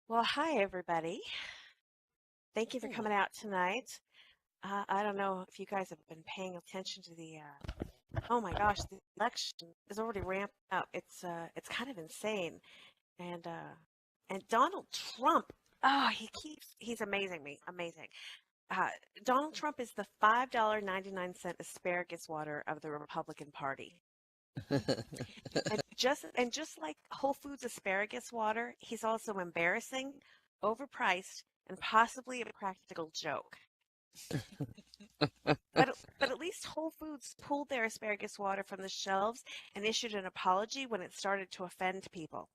Well, hi everybody. Thank you for Hey. coming out tonight. I don't know if you guys have been paying attention to oh my gosh, the election is already ramped up. It's kind of insane. And Donald Trump, oh, he's amazing. Uh, Donald Trump is the $5.99 asparagus water of the Republican Party. And just like Whole Foods asparagus water, he's also embarrassing, overpriced, and possibly a practical joke. But at least Whole Foods pulled their asparagus water from the shelves and issued an apology when it started to offend people,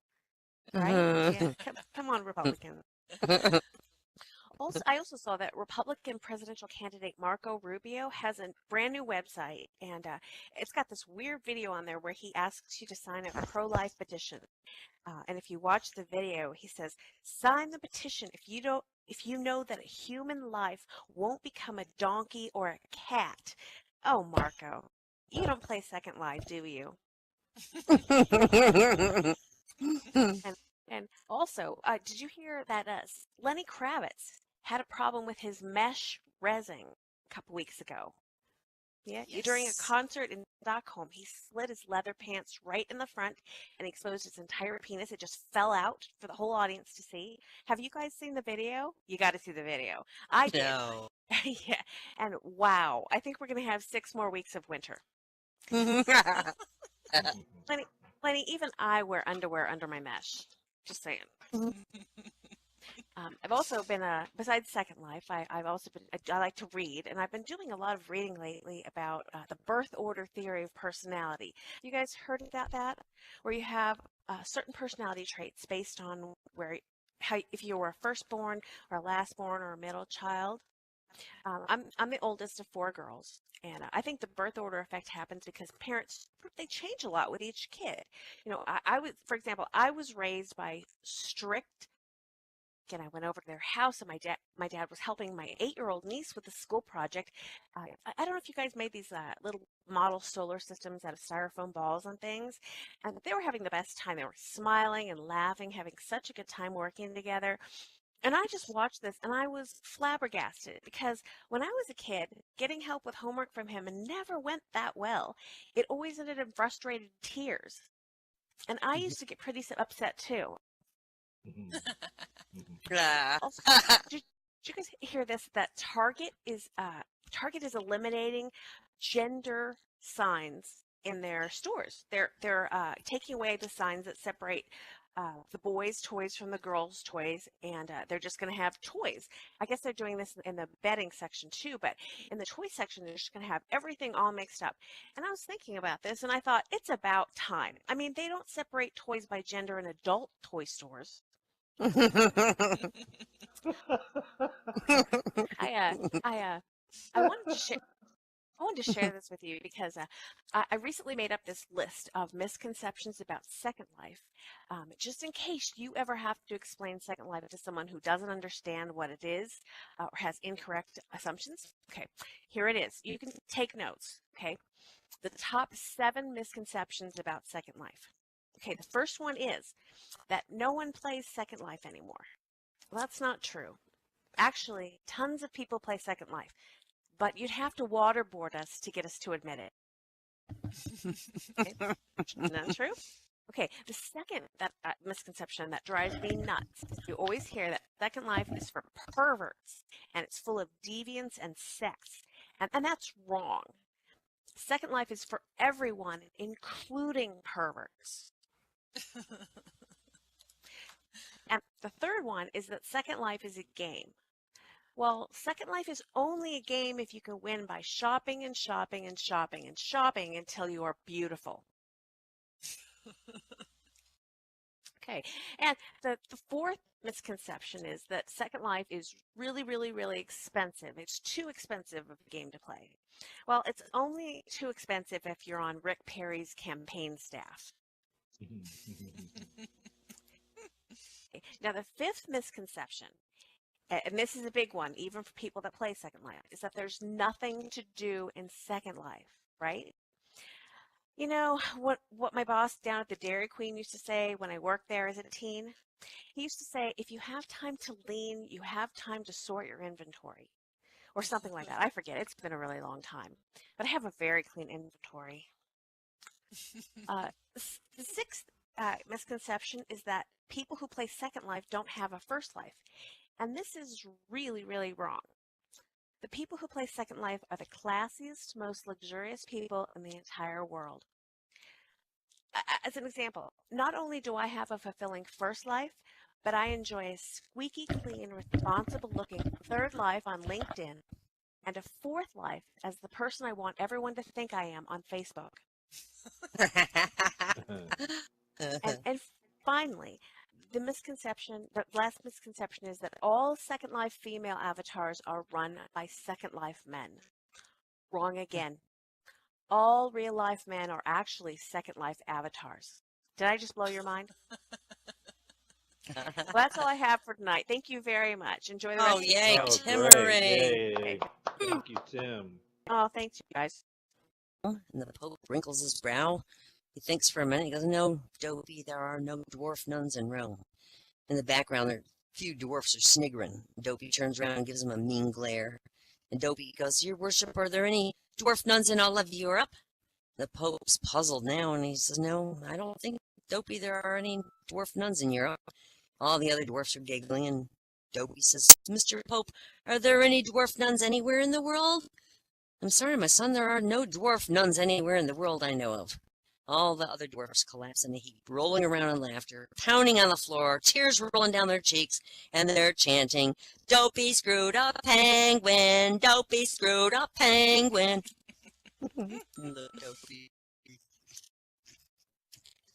right? Yeah, come on, Republicans. I also saw that Republican presidential candidate Marco Rubio has a brand new website, and it's got this weird video on there where he asks you to sign a pro-life petition. And if you watch the video, he says, "Sign the petition if you know that a human life won't become a donkey or a cat." Oh, Marco, you don't play Second Life, do you? And and also, did you hear that Lenny Kravitz had a problem with his mesh resin a couple weeks ago? Yeah, during a Yes. concert in Stockholm, he slid his leather pants right in the front and exposed his entire penis. It just fell out for the whole audience to see. Have you guys seen the video? You got to see the video. I did. No. Yeah, and wow, I think we're going to have 6 more weeks of winter. Lenny, Lenny, even I wear underwear under my mesh. Just saying. I've also been besides Second Life, I've also been I like to read, and I've been doing a lot of reading lately about the birth order theory of personality. You guys heard about that? Where you have certain personality traits based on how if you were a firstborn or a lastborn or a middle child. I'm the oldest of four girls, and I think the birth order effect happens because parents they change a lot with each kid. I was, for example, I was raised by strict and I went over to their house, and my dad was helping my 8-year-old niece with the school project. I don't know if you guys made these little model solar systems out of styrofoam balls and things, and they were having the best time. They were smiling and laughing, having such a good time working together. And I just watched this and I was flabbergasted because when I was a kid, getting help with homework from him never went that well. It always ended in frustrated tears. And I used to get pretty upset too. Yeah. Also, did you guys hear this? That Target is eliminating gender signs in their stores. They're taking away the signs that separate the boys' toys from the girls' toys, and they're just going to have toys. I guess they're doing this in the bedding section too, but in the toy section, they're just going to have everything all mixed up. And I was thinking about this, and I thought it's about time. I mean, they don't separate toys by gender in adult toy stores. I uh, I uh, I wanted to share. I wanted to share this with you because I recently made up this list of misconceptions about Second Life, just in case you ever have to explain Second Life to someone who doesn't understand what it is or has incorrect assumptions. Okay, here it is. You can take notes. Okay, the top 7 misconceptions about Second Life. Okay, the first one is that no one plays Second Life anymore. Well, that's not true. Actually, tons of people play Second Life, but you'd have to waterboard us to get us to admit it. Okay? Not true? Okay, the second misconception that drives me nuts. You always hear that Second Life is for perverts and it's full of deviance and sex. And that's wrong. Second Life is for everyone, including perverts. And the third one is that Second Life is a game. Well, Second Life is only a game if you can win by shopping and shopping and shopping and shopping until you are beautiful. Okay. And the fourth misconception is that Second Life is really, really, really expensive. It's too expensive of a game to play. Well, it's only too expensive if you're on Rick Perry's campaign staff. Okay. Now, the fifth misconception, and this is a big one, even for people that play Second Life, is that there's nothing to do in Second Life, right? You know what my boss down at the Dairy Queen used to say when I worked there as a teen? He used to say, if you have time to lean, you have time to sort your inventory, or something like that. I forget. It's been a really long time, but I have a very clean inventory. The sixth misconception is that people who play Second Life don't have a first life. And this is really, really wrong. The people who play Second Life are the classiest, most luxurious people in the entire world. As an example, not only do I have a fulfilling first life, but I enjoy a squeaky clean, responsible looking third life on LinkedIn and a fourth life as the person I want everyone to think I am on Facebook. And finally, the last misconception is that all Second Life female avatars are run by Second Life men. Wrong again. All real life men are actually Second Life avatars. Did I just blow your mind? Well, that's all I have for tonight. Thank you very much. Enjoy the rest of the yay, show. Timmery. Yay. Thank you, Tim. Oh, thanks, you guys. And the Pope wrinkles his brow. He thinks for a minute. He goes, no, Dopey, there are no dwarf nuns in Rome. In the background, a few dwarfs are sniggering. Dopey turns around and gives him a mean glare. And Dopey goes, your worship, are there any dwarf nuns in all of Europe? The Pope's puzzled now, and he says, no, I don't think, Dopey, there are any dwarf nuns in Europe. All the other dwarfs are giggling, and Dopey says, Mr. Pope, are there any dwarf nuns anywhere in the world? I'm sorry, my son, there are no dwarf nuns anywhere in the world I know of. All the other dwarfs collapse in a heap, rolling around in laughter, pounding on the floor, tears rolling down their cheeks, and they're chanting, Dopey screwed up penguin, Dopey screwed up penguin. Dopey.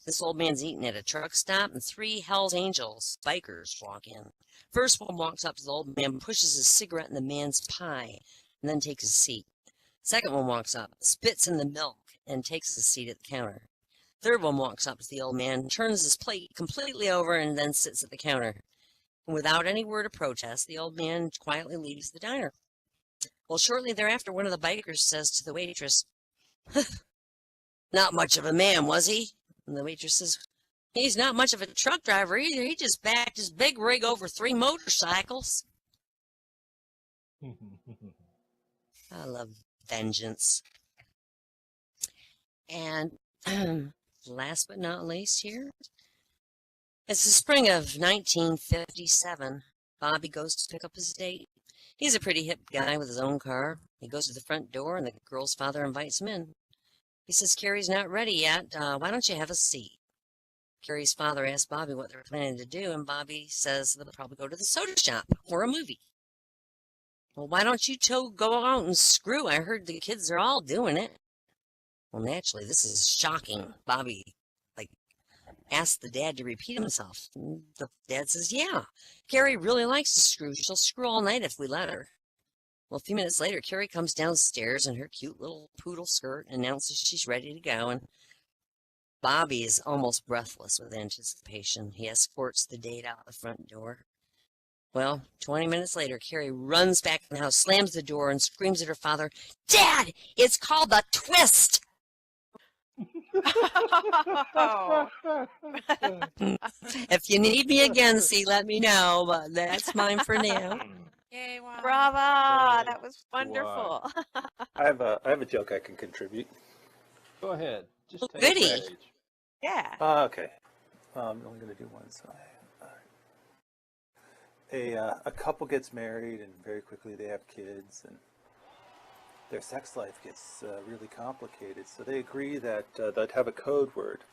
This old man's eating at a truck stop, and three Hell's Angels, bikers, walk in. First one walks up to the old man, pushes his cigarette in the man's pie, and then takes his seat. Second one walks up, spits in the milk, and takes his seat at the counter. Third one walks up to the old man, turns his plate completely over, and then sits at the counter. And without any word of protest, the old man quietly leaves the diner. Well, shortly thereafter, one of the bikers says to the waitress, not much of a man, was he? And the waitress says, he's not much of a truck driver either. He just backed his big rig over 3 motorcycles. I love vengeance. And last but not least here, it's the spring of 1957. Bobby goes to pick up his date. He's a pretty hip guy with his own car. He goes to the front door, and the girl's father invites him in. He says, Carrie's not ready yet. Why don't you have a seat? Carrie's father asks Bobby what they're planning to do, and Bobby says they'll probably go to the soda shop or a movie. Well, why don't you two go out and screw? I heard the kids are all doing it. Well, naturally, this is shocking. Bobby, asks the dad to repeat himself. The dad says, yeah, Carrie really likes to screw. She'll screw all night if we let her. Well, a few minutes later, Carrie comes downstairs in her cute little poodle skirt and announces she's ready to go, and Bobby is almost breathless with anticipation. He escorts the date out the front door. Well, 20 minutes later, Carrie runs back in the house, slams the door, and screams at her father, Dad, it's called the twist! Oh. If you need me again, see, let me know, but that's mine for now. Yay, wow. Brava! That was wonderful. I have a joke I can contribute. Go ahead. Just take Goody. the page. Yeah. Okay. I'm only going to do one side. A couple gets married, and very quickly they have kids, and their sex life gets really complicated. So they agree that they'd have a code word.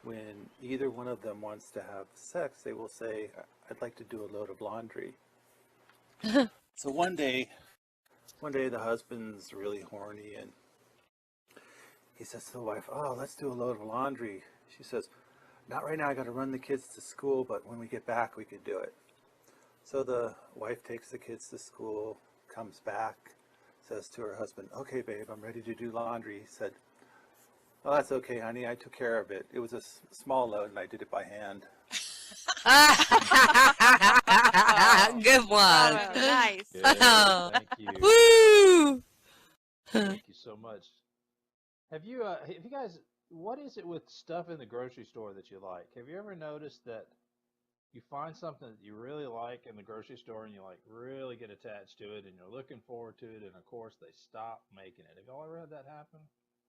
When either one of them wants to have sex, they will say, I'd like to do a load of laundry. So one day the husband's really horny, and he says to the wife, oh, let's do a load of laundry. She says, not right now, I got to run the kids to school, but when we get back, we could do it. So the wife takes the kids to school, comes back, says to her husband, okay, babe, I'm ready to do laundry. He said, well, that's okay, honey, I took care of it. It was a small load, and I did it by hand. Good one. Oh, nice. Good. Oh. Thank you. Woo! Thank you so much. Have you guys what is it with stuff in the grocery store that you like? Have you ever noticed that you find something that you really like in the grocery store and you like really get attached to it and you're looking forward to it, and of course they stop making it? Have y'all ever had that happen?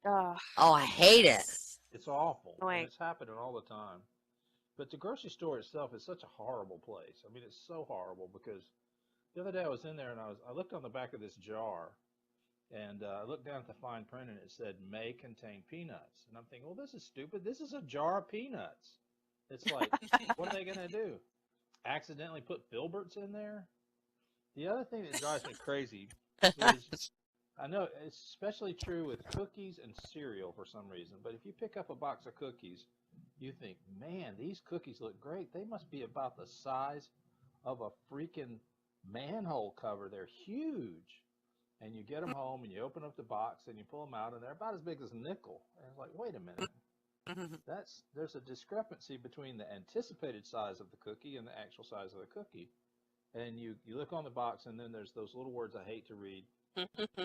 Oh, Oh, I hate it. It's awful, and annoying. it's happening all the time. But the grocery store itself is such a horrible place. I mean, it's so horrible because the other day I was in there and I looked on the back of this jar, and I looked down at the fine print and it said may contain peanuts. And I'm thinking, well, this is stupid. This is a jar of peanuts. It's like, what are they going to do? Accidentally put filberts in there? The other thing that drives me crazy is, I know it's especially true with cookies and cereal for some reason, but if you pick up a box of cookies, you think, man, these cookies look great. They must be about the size of a freaking manhole cover. They're huge. And you get them home and you open up the box and you pull them out and they're about as big as a nickel. And it's like, wait a minute. There's a discrepancy between the anticipated size of the cookie and the actual size of the cookie. And you look on the box and then there's those little words I hate to read,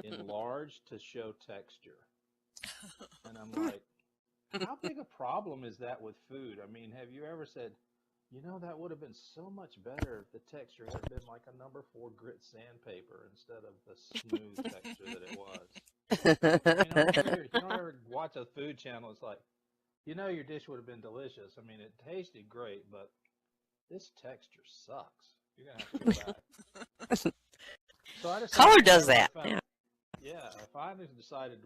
enlarged to show texture. And I'm like, how big a problem is that with food? I mean, have you ever said, you know, that would have been so much better if the texture had been like a number 4 grit sandpaper instead of the smooth texture that it was. You know, you don't ever watch a food channel. It's like, you know, your dish would have been delicious. I mean, it tasted great, but this texture sucks. You're going to have to go back. So I decided, Color does that. Yeah, I finally decided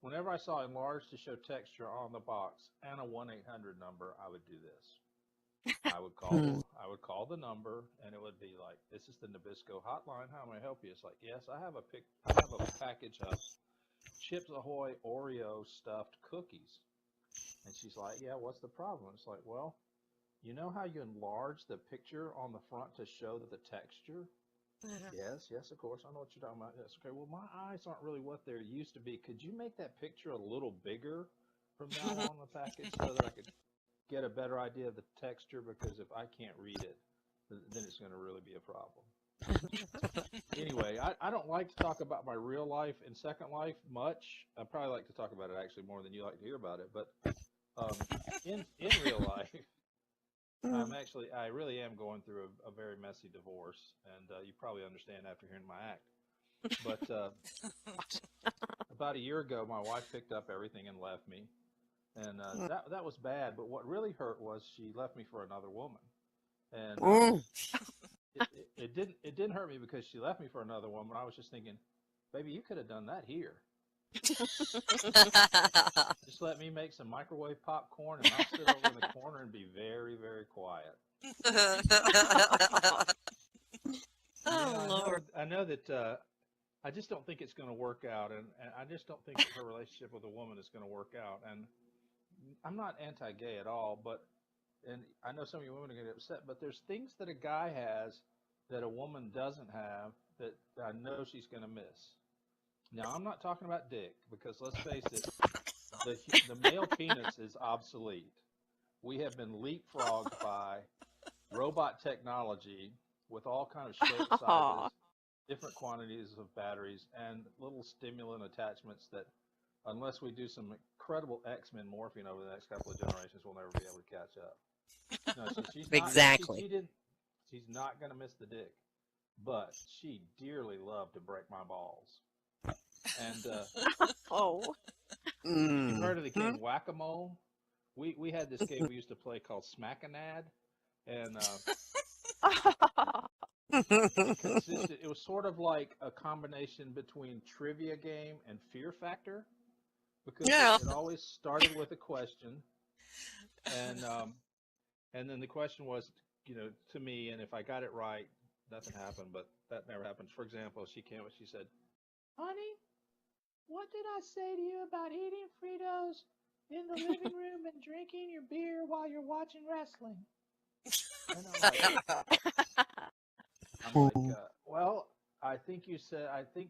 whenever I saw enlarged to show texture on the box and a 1-800 number, I would do this. I would call the number, and it would be like, "This is the Nabisco hotline. How may I help you?" It's like, "Yes, I have a package of Chips Ahoy Oreo stuffed cookies." And she's like, "Yeah, what's the problem?" It's like, "Well, you know how you enlarge the picture on the front to show the texture?" Yes, of course. I know what you're talking about. Yes, okay. Well, my eyes aren't really what they used to be. Could you make that picture a little bigger from now on the package so that I could get a better idea of the texture? Because if I can't read it, then it's going to really be a problem. Anyway, I don't like to talk about my real life and Second Life much. I probably like to talk about it actually more than you like to hear about it. But in real life, I really am going through a very messy divorce, and you probably understand after hearing my act. But about a year ago, my wife picked up everything and left me. And that was bad, but what really hurt was she left me for another woman, and it didn't hurt me because she left me for another woman. I was just thinking, baby, you could have done that here. Just let me make some microwave popcorn, and I'll sit over in the corner and be very, very quiet. Lord. I know that I just don't think it's going to work out, and I just don't think that her relationship with a woman is going to work out. And I'm not anti-gay at all, and I know some of you women are going to get upset, but there's things that a guy has that a woman doesn't have that I know she's going to miss. Now, I'm not talking about dick, because let's face it, the male penis is obsolete. We have been leapfrogged by robot technology with all kinds of shape sizes, different quantities of batteries, and little stimulant attachments that, unless we do some incredible X-Men morphing over the next couple of generations, we'll never be able to catch up. No, she's not, Exactly. She's not going to miss the dick, but she dearly loved to break my balls. And you've heard of the game Whack-A-Mole? We had this game we used to play called Smack-A-Nad, and it was sort of like a combination between trivia game and Fear Factor, because it always started with a question, and then the question was, to me, and if I got it right, nothing happened, but that never happens. For example, she came and she said, "Honey, what did I say to you about eating Fritos in the living room and drinking your beer while you're watching wrestling?" And I'm like, well, I think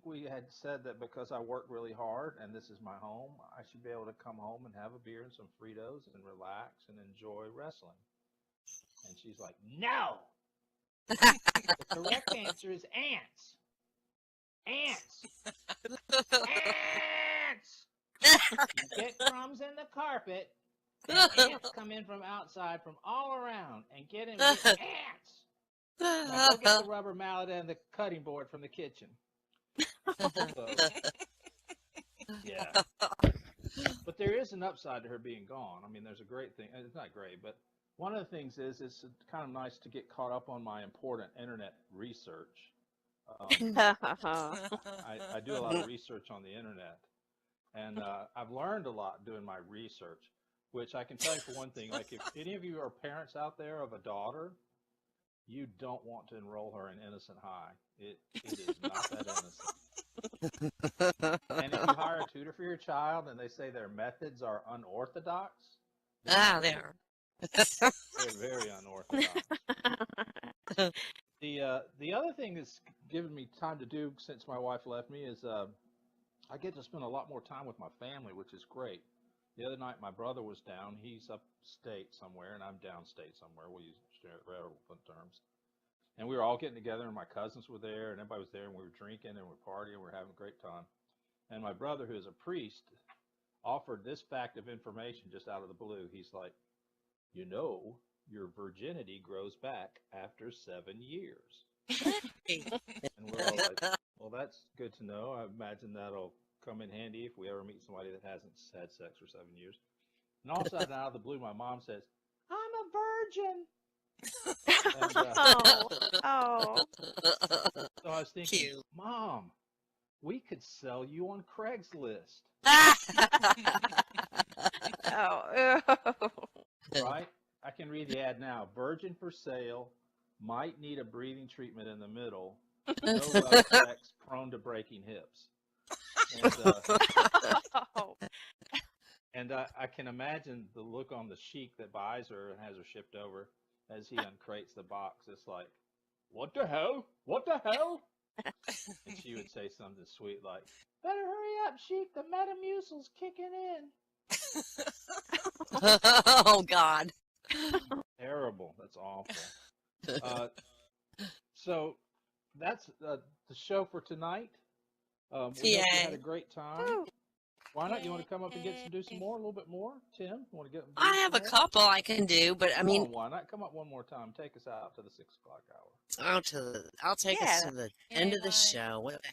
we had said that because I work really hard and this is my home, I should be able to come home and have a beer and some Fritos and relax and enjoy wrestling. And she's like, "No! The correct answer is ants. Ants! Ants!" You get crumbs in the carpet, and ants come in from outside from all around and get ants. Now go get the rubber mallet and the cutting board from the kitchen. So, yeah. But there is an upside to her being gone. I mean, there's a great thing. It's not great, but one of the things is it's kind of nice to get caught up on my important internet research. I do a lot of research on the internet, and I've learned a lot doing my research, which I can tell you for one thing, like if any of you are parents out there of a daughter, you don't want to enroll her in Innocent High. It is not that innocent. And if you hire a tutor for your child and they say their methods are unorthodox, There. they're very unorthodox. The other thing that's given me time to do since my wife left me is I get to spend a lot more time with my family, which is great. The other night my brother was down. He's upstate somewhere, and I'm downstate somewhere. We use relevant terms. And we were all getting together, and my cousins were there, and everybody was there, and we were drinking, and we were partying, and we were having a great time. And my brother, who is a priest, offered this fact of information just out of the blue. He's like, you know, your virginity grows back after 7 years. And we're all like, well, that's good to know. I imagine that'll come in handy if we ever meet somebody that hasn't had sex for 7 years. And all of a sudden, out of the blue, my mom says, I'm a virgin. And, Oh. so I was thinking, Cute. Mom, we could sell you on Craigslist, Oh. right? I can read the ad now. Virgin for sale, might need a breathing treatment in the middle, no rough sex, prone to breaking hips. And I can imagine the look on the sheik that buys her and has her shipped over as he uncrates the box. It's like, what the hell? What the hell? And she would say something sweet like, better hurry up, sheik. The Metamucil's kicking in. Oh, God. Terrible. That's awful. So that's the show for tonight. We hope you had a great time. Woo. Why not? You want to come up and do some more, a little bit more? Tim, you want to get? I have a couple I can do, but I mean, why not come up one more time? Take us out to the 6 o'clock hour. I'll take us to the end of the show. What the